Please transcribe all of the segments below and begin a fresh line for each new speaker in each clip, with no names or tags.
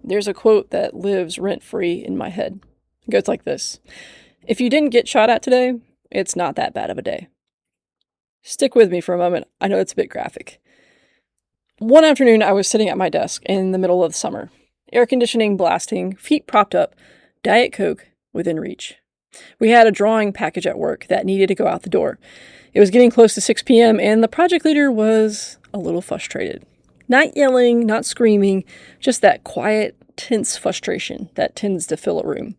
there's a quote that lives rent-free in my head. It goes like this: if you didn't get shot at today, it's not that bad of a day. Stick with me for a moment. I know it's a bit graphic. One afternoon, I was sitting at my desk in the middle of the summer. Air conditioning blasting, feet propped up, Diet Coke within reach. We had a drawing package at work that needed to go out the door. It was getting close to 6 p.m., and the project leader was a little frustrated. Not yelling, not screaming, just that quiet, tense frustration that tends to fill a room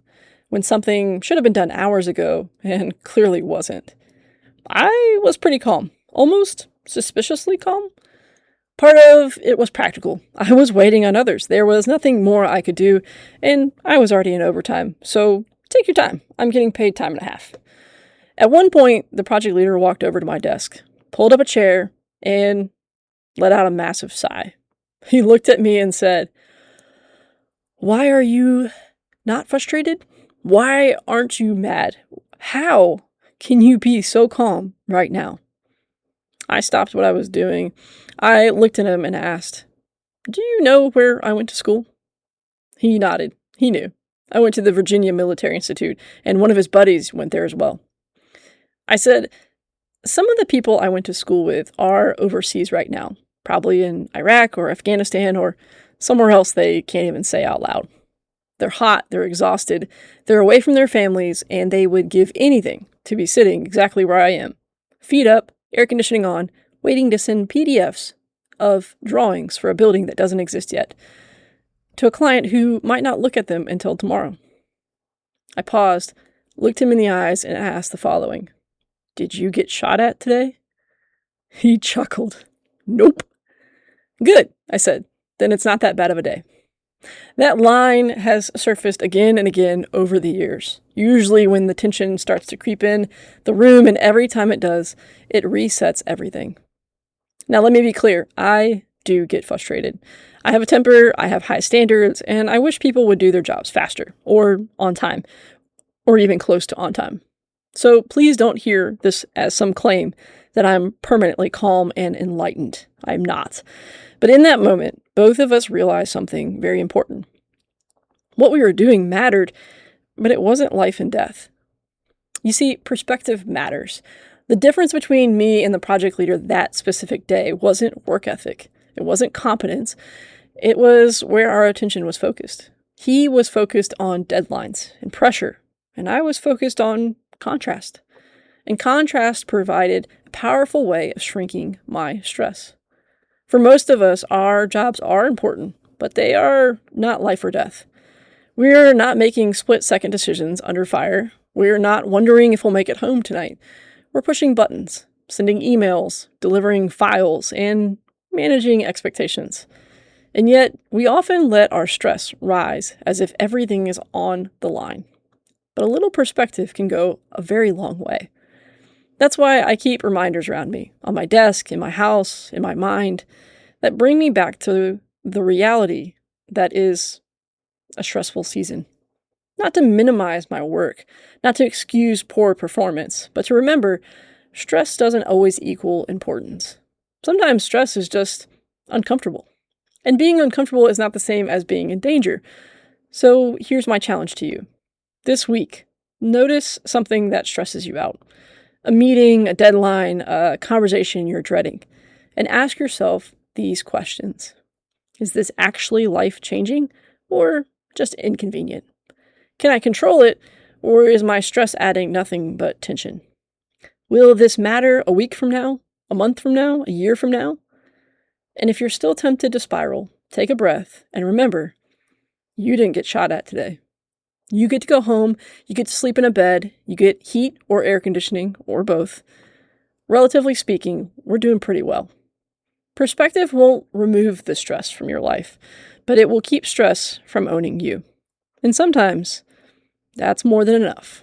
when something should have been done hours ago and clearly wasn't. I was pretty calm, almost suspiciously calm. Part of it was practical. I was waiting on others. There was nothing more I could do, and I was already in overtime, so take your time. I'm getting paid time and a half. At one point, the project leader walked over to my desk, pulled up a chair, and let out a massive sigh. He looked at me and said, "Why are you not frustrated? Why aren't you mad? How can you be so calm right now?" I stopped what I was doing. I looked at him and asked, "Do you know where I went to school?" He nodded. He knew. I went to the Virginia Military Institute, and one of his buddies went there as well. I said, "Some of the people I went to school with are overseas right now, probably in Iraq or Afghanistan or somewhere else they can't even say out loud. They're hot, they're exhausted, they're away from their families, and they would give anything to be sitting exactly where I am, feet up, air conditioning on, waiting to send PDFs of drawings for a building that doesn't exist yet to a client who might not look at them until tomorrow." I paused, looked him in the eyes, and asked the following: "Did you get shot at today?" He chuckled. "Nope." "Good," I said. "Then it's not that bad of a day." That line has surfaced again and again over the years, usually when the tension starts to creep in the room, and every time it does, it resets everything. Now, let me be clear. I do get frustrated. I have a temper, I have high standards, and I wish people would do their jobs faster, or on time, or even close to on time. So please don't hear this as some claim that I'm permanently calm and enlightened. I'm not. But in that moment, both of us realized something very important. What we were doing mattered, but it wasn't life and death. You see, perspective matters. The difference between me and the project leader that specific day wasn't work ethic. It wasn't competence. It was where our attention was focused. He was focused on deadlines and pressure, and I was focused on contrast. And contrast provided a powerful way of shrinking my stress. For most of us, our jobs are important, but they are not life or death. We're not making split-second decisions under fire. We're not wondering if we'll make it home tonight. We're pushing buttons, sending emails, delivering files, and managing expectations. And yet, we often let our stress rise as if everything is on the line. But a little perspective can go a very long way. That's why I keep reminders around me, on my desk, in my house, in my mind, that bring me back to the reality that is a stressful season. Not to minimize my work, not to excuse poor performance, but to remember stress doesn't always equal importance. Sometimes stress is just uncomfortable. And being uncomfortable is not the same as being in danger. So here's my challenge to you. This week, notice something that stresses you out. A meeting, a deadline, a conversation you're dreading. And ask yourself these questions. Is this actually life-changing or just inconvenient? Can I control it, or is my stress adding nothing but tension? Will this matter a week from now, a month from now, a year from now? And if you're still tempted to spiral, take a breath and remember, you didn't get shot at today. You get to go home, you get to sleep in a bed, you get heat or air conditioning, or both. Relatively speaking, we're doing pretty well. Perspective won't remove the stress from your life, but it will keep stress from owning you. And sometimes, that's more than enough.